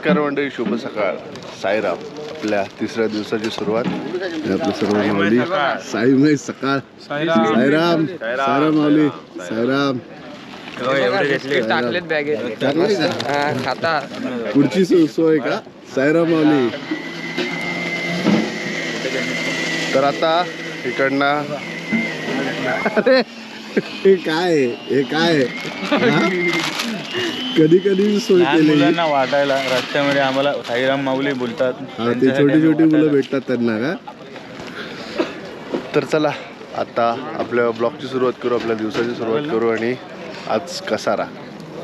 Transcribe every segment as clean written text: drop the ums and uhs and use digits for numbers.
नमस्कार मंडळी, शुभ सकाळ, साईराम. आपल्या तिसऱ्या दिवसाची सुरुवात. आपल्या सर्व माऊली साईमय सकाळ. साईराम साईराम माऊली साईराम. टाकलेत बॅगेत खाता पुढची सोय का साईराम माऊली. तर आता इकडनं अरे हे काय हे काय कधी कधी सोय केली मुलांना वाटायला रस्त्यामध्ये आम्हाला साईराम माऊली बोलतात. हा, ते छोटी छोटी मुलं भेटतात त्यांना का. तर चला आता आपल्या ब्लॉगची सुरुवात करू, आपल्या दिवसाची सुरुवात करू. आणि आज कसारा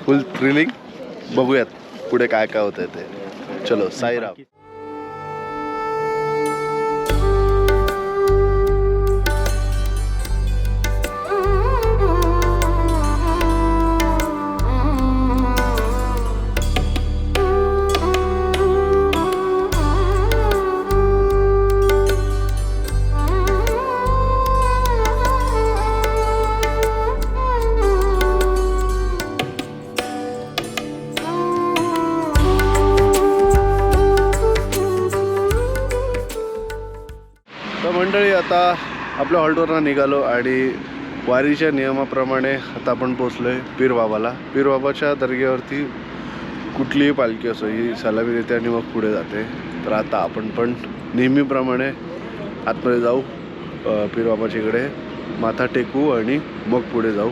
फुल थ्रिलिंग. बघूयात पुढे काय काय होतंय ते. चलो साईराम. मंडळी आता आपल्या हॉल्टवरनं निघालो आणि वारीच्या नियमाप्रमाणे आता आपण पोचलोय पीर बाबाला. पीर बाबाच्या दर्ग्यावरती कुठलीही पालखी असो ही सलामी देते आणि मग पुढे जाते. तर आता आपण पण नेहमीप्रमाणे आतमध्ये जाऊ, पीर बाबाच्या इकडे माथा टेकू आणि मग पुढे जाऊ.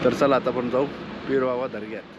तर चला आता आपण जाऊ पीर बाबा दर्ग्यात.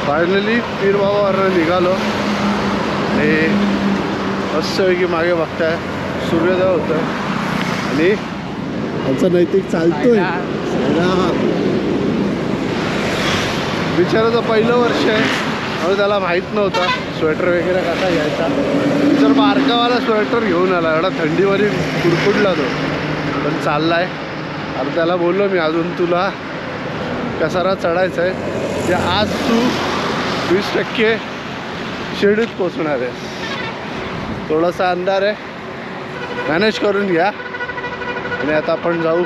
फायनली पीर बाबावरनं निघालो. आणि मस्तपैकी मागे बघताय सूर्योदय होतोय आणि आमचा नैतिक चालतोय. बिचाराचं पहिलं वर्ष आहे आणि त्याला माहीत नव्हता स्वेटर वगैरे कसा घ्यायचा. तर बारकावाला स्वेटर घेऊन आला. एवढा थंडीमध्ये कुडकुडला तो, पण चाललाय. आता त्याला बोललो मी अजून तुला कसारा चढायचा आहे, जे आज तू 20% शिर्डीत पोचणार आहे. थोडासा अंधार आहे, मॅनेज करून घ्या. आणि आता आपण जाऊ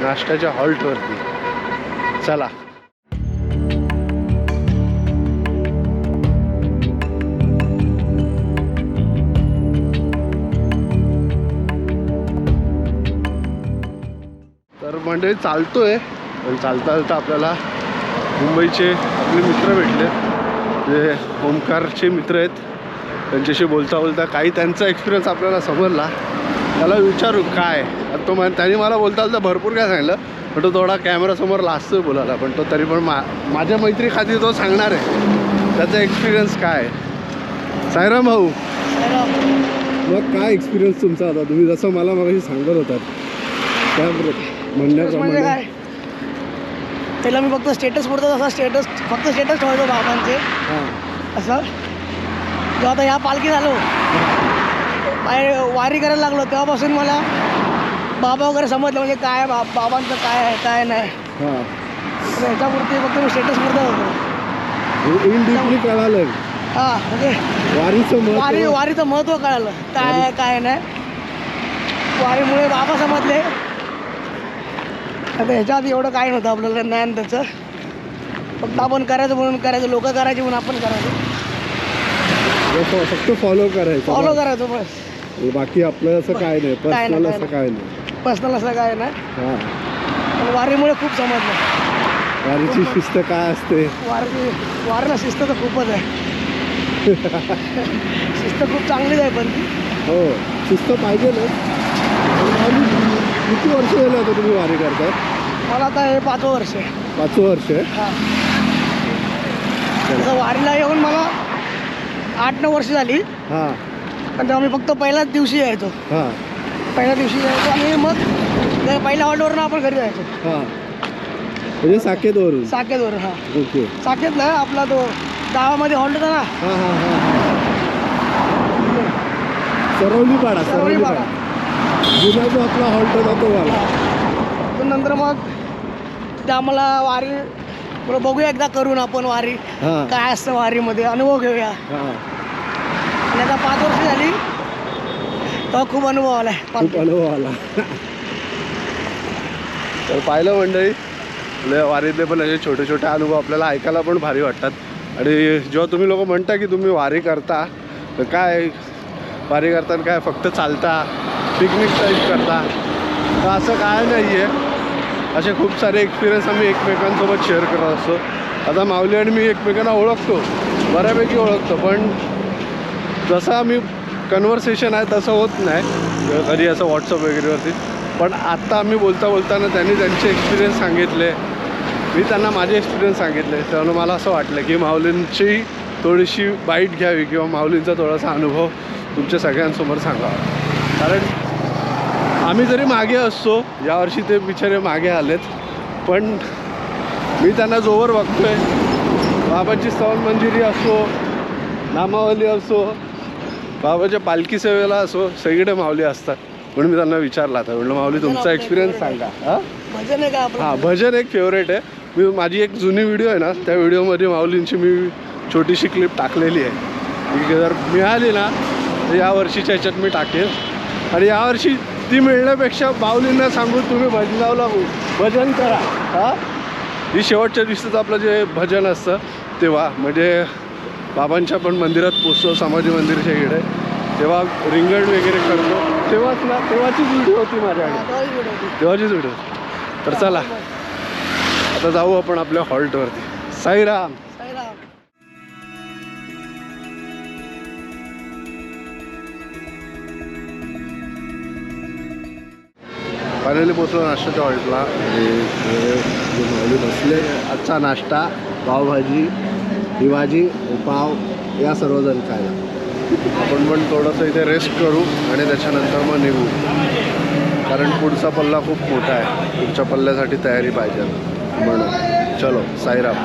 नाश्त्याच्या हॉल्टवरती. चला. तर मंडळी चालतोय, पण चालता चालता आपल्याला मुंबईचे आपले मित्र भेटले, जे ओमकारचे मित्र आहेत. त्यांच्याशी बोलता बोलता काही त्यांचा एक्सपिरियन्स आपल्याला समजला. त्याला विचारू काय तो त्यांनी मला बोलता बोलता भरपूर काय सांगितलं, पण तो थोडा कॅमेरासमोर लाजतोय बोलायला, पण तो तरी पण माझ्या मैत्री खाती तो सांगणार आहे त्याचा एक्सपिरियन्स काय. साईराम भाऊ, मग काय एक्सपिरियन्स तुमचा आता? तुम्ही जसं मला मगाशी सांगत होतात त्या म्हणण्याप्रमाणे काय, पहिला मी फक्त स्टेटस पुरतो, असा फक्त स्टेटस ठेवायचो बाबांचे. असं जेव्हा आता ह्या पालखी झालो, वारी करायला लागलो, तेव्हापासून मला बाबा वगैरे समजलं, म्हणजे काय बाबांचं काय आहे काय नाही. ह्याच्यापुरती फक्त मी स्टेटस पुरतो होतो. इन डीपली कळालं हां, म्हणजे वारीचं महत्त्व कळालं, काय आहे काय नाही. वारीमुळे बाबा समजले. आता ह्याच्या आधी एवढं काय नव्हतं आपल्याला ज्ञान त्याचं, फक्त आपण करायचं म्हणून करायचं, लोक करायचे म्हणून आपण करायचं, फक्त फॉलो करायचं बस. बाकी आपलं असं काय नाही, पर्सनल असं काय नाही, पर्सनल असं काय नाही. पण वारीमुळे खूप समजलं वारीची शिस्त काय असते. वारीला शिस्त तर खूपच आहे. शिस्त खूप चांगलीच आहे, पण हो शिस्त पाहिजे ना. किती वर्ष झालं आता तुम्ही वारी करतात? मला आता हे 5वं वर्ष आहे. 5वं वर्ष आहे. हां, तसं वारीला येऊन मला 8-9 वर्ष झाली. हां, पण तेव्हा मी फक्त पहिल्याच दिवशी यायचो. हां, पहिल्या दिवशी यायचो आणि मग पहिल्या हॉल्टवरून आपण घरी जायचो. हां, म्हणजे साकेतवरून. साकेतवरून. हां, ओके. साकेत नाही, आपला तो गावामध्ये हॉल्ट होता ना. हां हां हां सरवलीपाडा. जुना जो आपला हॉल्ट होता तो वाला. तर नंतर मग ते आम्हाला वारी बरं बघूया एकदा करून आपण वारी हां काय असतं, वारीमध्ये अनुभव घेऊया. हां, आणि आता 5 वर्ष झाली, तेव्हा खूप अनुभव आला आहे. खूप अनुभव आला. तर पाहिलं मंडळी, वारीतले पण असे छोटे छोटे अनुभव आपल्याला ऐकायला पण भारी वाटतात. आणि जेव्हा तुम्ही लोक म्हणता की तुम्ही वारी करता, तर काय वारी करताना काय फक्त चालता, पिकनिक टाईप करता, तर असं काय नाही आहे. असे खूप सारे एक्सपिरियन्स आम्ही एकमेकांसोबत शेअर करत असतो. आता माऊली आणि मी एकमेकांना ओळखतो, बऱ्यापैकी ओळखतो, पण जसं आम्ही कन्व्हर्सेशन आहे तसं होत नाही कधी असं व्हॉट्सअप वगैरेवरती. पण आत्ता आम्ही बोलताना त्यांनी त्यांचे एक्सपिरियन्स सांगितले, मी त्यांना माझे एक्सपिरियन्स सांगितले. त्यामुळे मला असं वाटलं की माऊलींची थोडीशी बाईट घ्यावी किंवा माऊलींचा थोडासा अनुभव तुमच्या सगळ्यांसमोर सांगावा. कारण आम्ही जरी मागे असतो, यावर्षी ते बिचारे मागे आलेत, पण मी त्यांना जोवर बघतो आहे, बाबाची स्तवन मंजिरी असो, नामावली असो, बाबाच्या पालखी सेवेला असो, सगळीकडे माऊली असतात. म्हणून मी त्यांना विचारलं आता, म्हटलं माऊली तुमचा एक्सपिरियन्स सांगा. हां, भजन आहे का आपलं? हां, भजन एक फेवरेट आहे. माझी एक जुनी व्हिडिओ आहे ना, त्या व्हिडिओमध्ये माऊलींची मी छोटीशी क्लिप टाकलेली आहे. की जर मिळाली ना तर यावर्षीच्या ह्याच्यात मी टाकेल. आणि यावर्षी ती मिळण्यापेक्षा माऊलींना सांगून तुम्ही भजनाला भजन करा. हां, ही शेवटच्या दिवशीचं आपलं जे भजन असतं तेव्हा, म्हणजे बाबांच्या पण मंदिरात पोचतो, समाधी मंदिरच्या इकडे, तेव्हा रिंगण वगैरे करतो, तेव्हाच ना, तेव्हाचीच व्हिडिओ होती माझ्याकडे, तेव्हाचीच व्हिडिओ. तर चला आता जाऊ आपण आपल्या हॉल्टवरती. साईराम. फायनली पोचलो नाश्त्याच्या हॉल्टला. माऊली बसले. आजचा नाश्ता पावभाजी, ही भाजी, पाव, या सर्वजण खायला. आपण पण थोडंसं इथे रेस्ट करू आणि त्याच्यानंतर मग निघू, कारण पुढचा पल्ला खूप मोठा आहे. पुढच्या पल्ल्यासाठी तयारी पाहिजे म्हणून. चलो, साईराम.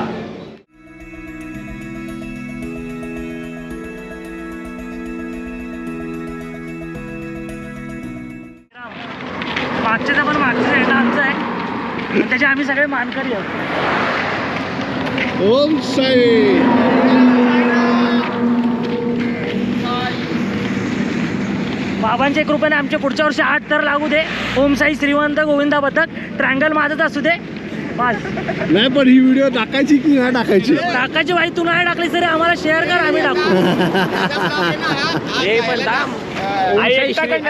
मागच्याचा पण मागचा आहे, आमचा आहे, त्याचे आम्ही सगळे मानकरी आहोत. ओम साई. बाबांच्या कृपेने आमच्या पुढच्या वर्षी 8 तर लागू दे. ओम साई, श्रीमंत, गोविंदा बदक, ट्रँगल माझंच असू दे. नाही, पण ही व्हिडिओ टाकायची की नाही टाकायची? टाकायची बाई, तू नाही टाकली तरी आम्हाला शेअर कर, आम्ही टाकू.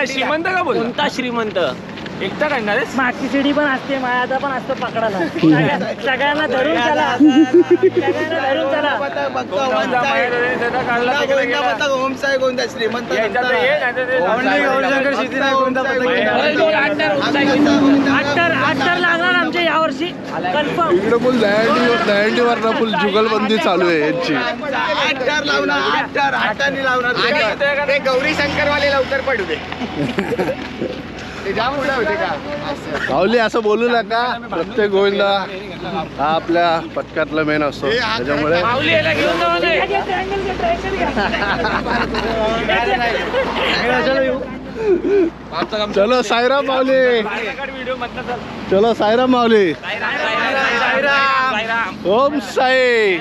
श्रीमंत का बोल? कोणता श्रीमंत? एकटा काढणार आहेस? मागची शिडी पण असते माझ्या पण असतं पकडायला सगळ्यांना धरून चला सगळ्यांना धरून चला अत्तर लागणार आमच्या यावर्षी कन्फर्म. इकडे फुल दहंडीवर ना फुल जुगलबंदी चालू आहे यांची. ते गौरी शंकरवाले लवकर पडू दे. ते जाम पुढे होते का? माऊली असं बोलू नका. प्रत्येक गोविंदा हा आपल्या पथकातला मेन असतो त्याच्यामुळे माऊली याला घेऊन जाऊ दे. चलो साईराम माऊली. चलो साईराम माऊली. ओम साई.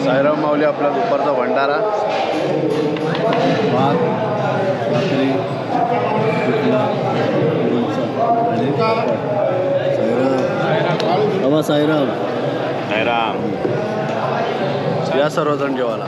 साईराम माऊली आपला दुपारचा भंडारा. भात भाकरी पिठलं, लोणचं आणि पापड. साईराम बाबा साईराम. साईराम. या सर्वजण जेवायला.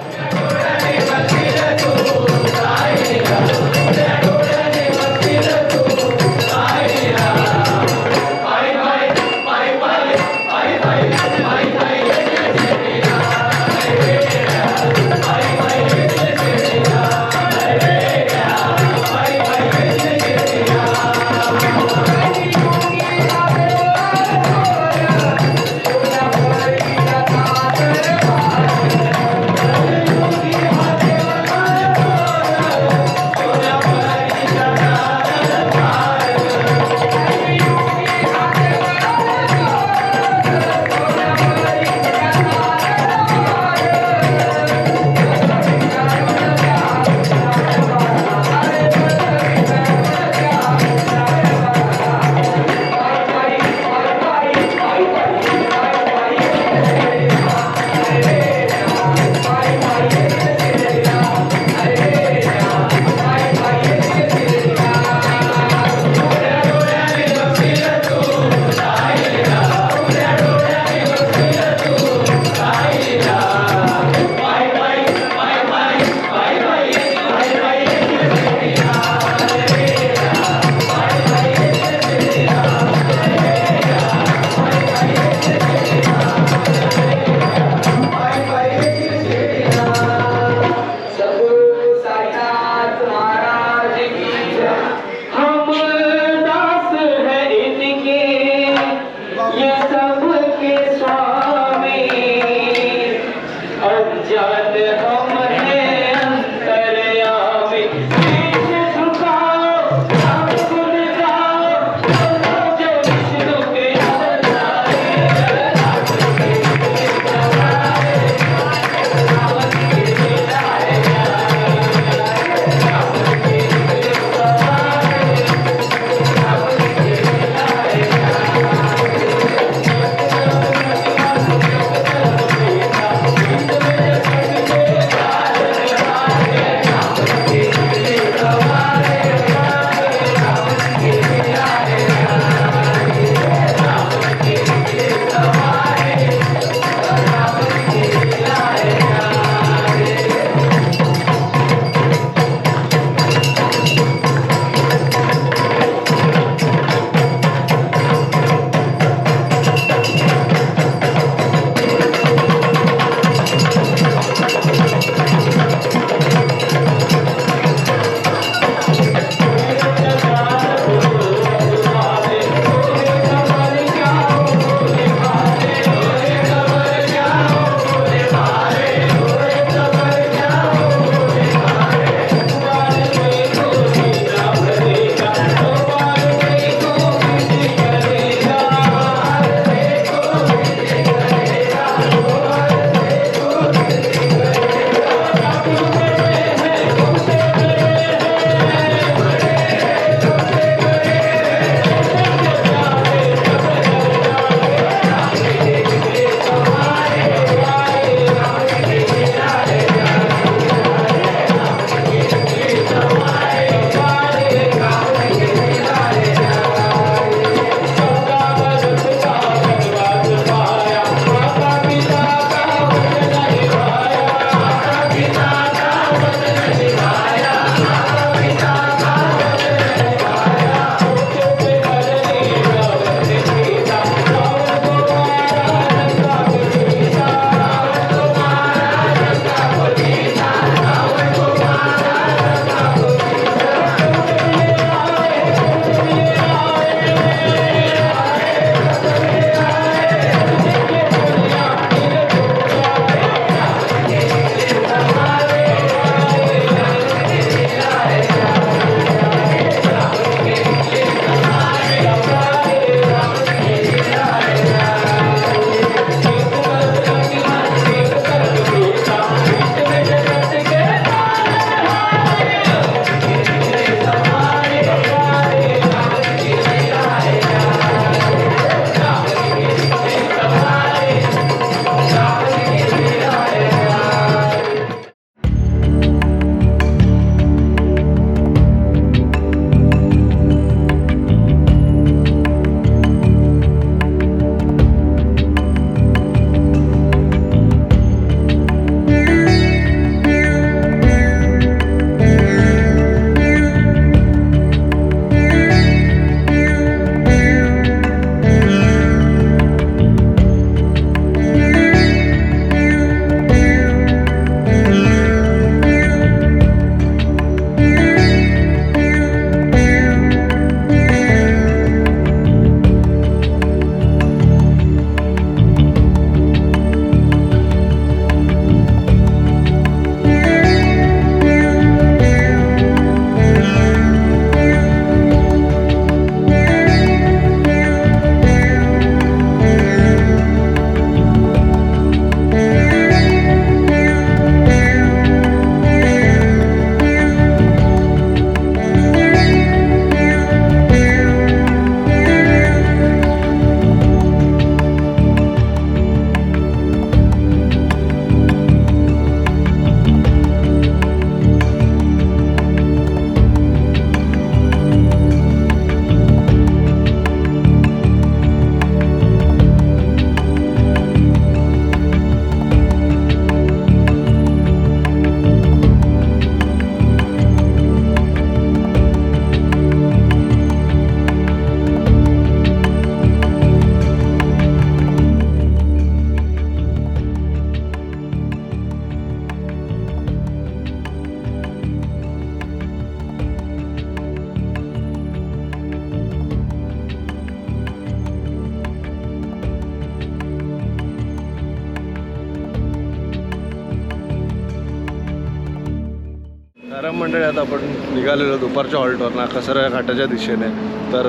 साईराम मंडळी, आता आपण निघालेलो दुपारच्या हॉल्टवर कसारा घाटाच्या दिशेने. तर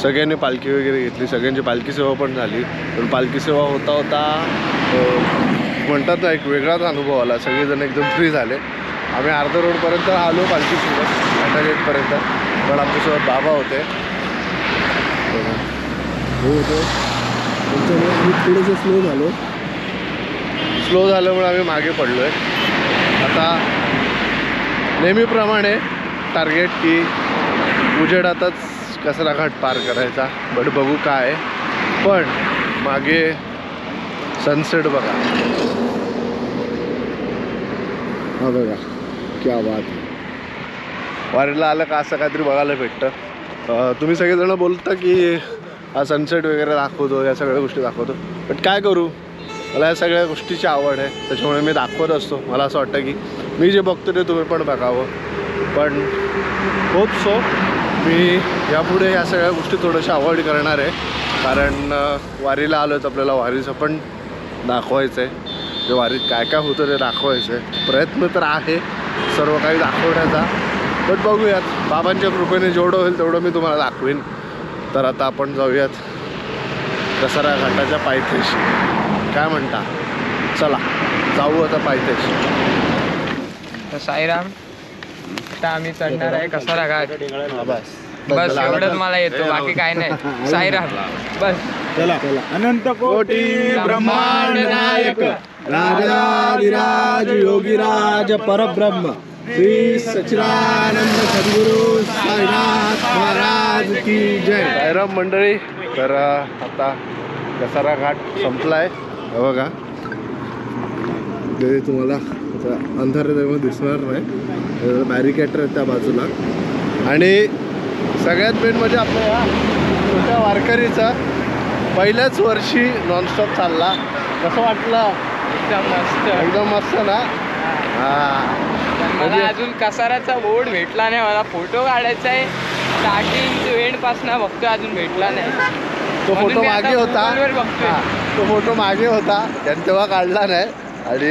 सगळ्यांनी पालखी वगैरे घेतली, सगळ्यांची पालखी सेवा पण झाली. पण पालखी सेवा होता होता म्हणतात ना एक वेगळाच अनुभव आला. सगळेजण एकदम फ्री झाले. आम्ही अर्धा रोडपर्यंत आलो पालखीसोबत घाटा गेटपर्यंत, पण आमच्यासोबत बाबा होते. हो होते त्यांच्यामुळे आम्ही थोडंसं स्लो झाल्यामुळे आम्ही मागे पडलो आहे. आता नेहमीप्रमाणे टार्गेट की उजेडातच कसारा घाट पार करायचा. बट बघू काय. पण मागे सनसेट बघा, हा बघा क्या बात. वारीला आलं का असं काहीतरी बघायला भेटतं. तुम्ही सगळेजण बोलता की हा सनसेट वगैरे दाखवतो, या सगळ्या गोष्टी दाखवतो. बट काय करू, मला या सगळ्या गोष्टीची आवड आहे, त्याच्यामुळे मी दाखवत असतो. मला असं वाटतं की मी जे बघतो ते तुम्ही पण बघावं. पण होप सो मी यापुढे या सगळ्या गोष्टी थोड्याशा अवॉइड करणार आहे. कारण वारीला आलोच, आपल्याला वारीचं पण दाखवायचं आहे. जे वारीत काय काय होतं ते दाखवायचं आहे. प्रयत्न तर आहे सर्व काही दाखवण्याचा. पण बघूयात, बाबांच्या कृपेने जेवढं होईल तेवढं मी तुम्हाला दाखवीन. तर आता आपण जाऊयात कसारा घाटाच्या पायथ्याशी. काय म्हणता, चला जाऊ आता पायथ्याशी. साईराम, आता आम्ही चढणार आहे कसारा घाट. बस एवढंच मला येतो, बाकी काय नाही. साईराम बस. चला अनंत कोटी ब्रह्मांड नायक राजाधिराज योगीराज परब्रह्म श्री सच्चिदानंद सद्गुरु साईनाथ महाराज की जय. साईराम मंडळी, तर आता कसारा घाट संपलाय. बघा ते तुम्हाला आता अंधारात दिसणार नाही, बॅरिकेटर आहेत त्या बाजूला. आणि सगळ्यात मेन म्हणजे आपल्या या छोट्या वारकरीचा पहिल्याच वर्षी नॉनस्टॉप चालला. कसं वाटलं? एकदम मस्त, एकदम मस्त ना. मला अजून कसाराचा बोर्ड भेटला नाही. मला फोटो काढायचा आहे, स्टार्टिंग टू एंड पासून बघतोय, अजून भेटला नाही. तो फोटो मागे होता, बघतोय. तो फोटो मागे होता, त्यांनी तेव्हा काढला नाही. आणि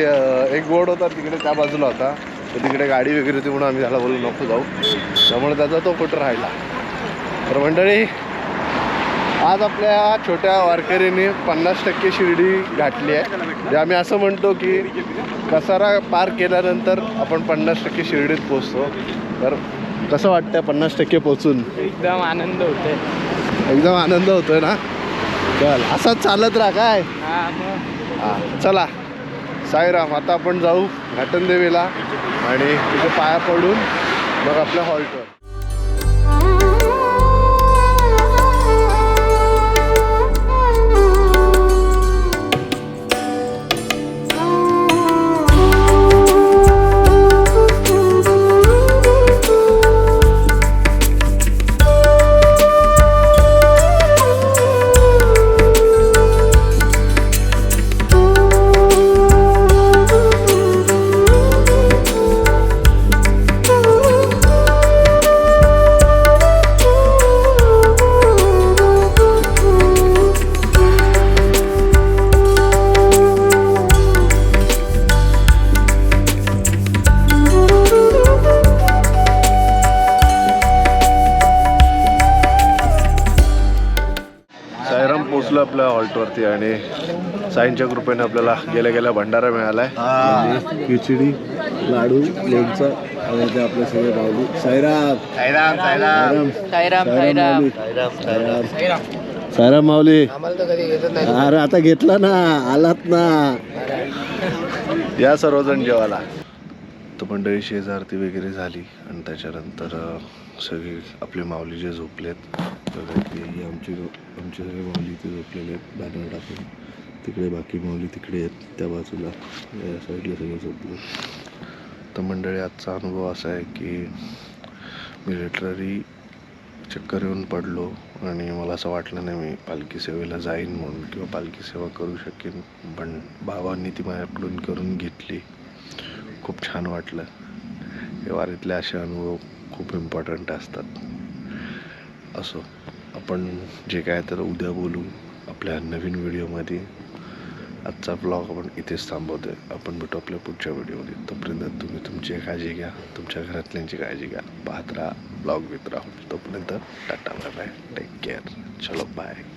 एक बोर्ड होता तिकडे त्या बाजूला होता, तर तिकडे गाडी वगैरे होती म्हणून आम्ही त्याला बोलू नको जाऊ, त्यामुळे त्याचा तो फोटो राहिला. तर मंडळी, आज आपल्या छोट्या वारकरीने 50% शिर्डी गाठली आहे. म्हणजे आम्ही असं म्हणतो की कसारा पार केल्यानंतर आपण 50% शिर्डीत पोचतो. तर कसं वाटतं 50% पोचून? एकदम आनंद होतोय. एकदम आनंद होतोय ना. चल असाच चालत राहा काय. हां चला साईराम, आता आपण जाऊ घाटनदेवीला आणि तिथे पाया पडून मग आपल्या हॉल्टवर. पोचलो आपल्या हॉल्टवरती आणि साईंच्या कृपेने आपल्याला गेल्या गेल्या भंडारा मिळालाय. खिचडी, लाडू, लोणचं आणि ते आपले सगळे माऊली. साईराम साईराम साईराम साईराम साईराम साईराम माऊली. अरे आता घेतला ना, आलात ना. या सर्वजण जेवायला. तर मंडळी शेजारती वगैरे झाली आणि त्याच्यानंतर सगळे आपले माऊली जे झोपलेत, आमचे सगळे माऊली इथे झोपलेले आहेत बॅनर टाकून. तिकडे बाकी माऊली तिकडे आहेत त्या बाजूला, या साईडला सगळे झोपले. तर मंडळी, आजचा अनुभव असा आहे की मी लिटरली चक्कर येऊन पडलो आणि मला असं वाटलं नाही मी पालखी सेवेला जाईन म्हणून किंवा पालखी सेवा करू शकेन. पण बाबांनी ती माझ्याकडून करून घेतली. खूप छान वाटलं. हे वारीतले असे अनुभव खूप इम्पॉर्टंट असतात. असो, आपण जे काय तर उद्या बोलू आपल्या नवीन व्हिडिओमध्ये. आजचा ब्लॉग आपण इथेच थांबवतोय. आपण भेटू आपल्या पुढच्या व्हिडिओमध्ये. तोपर्यंत तुम्ही तुमची काळजी घ्या, तुमच्या घरातल्यांची काळजी घ्या. पाहत राहा ब्लॉग विथ राहुल. तोपर्यंत tata bye bye, take care, चलो बाय.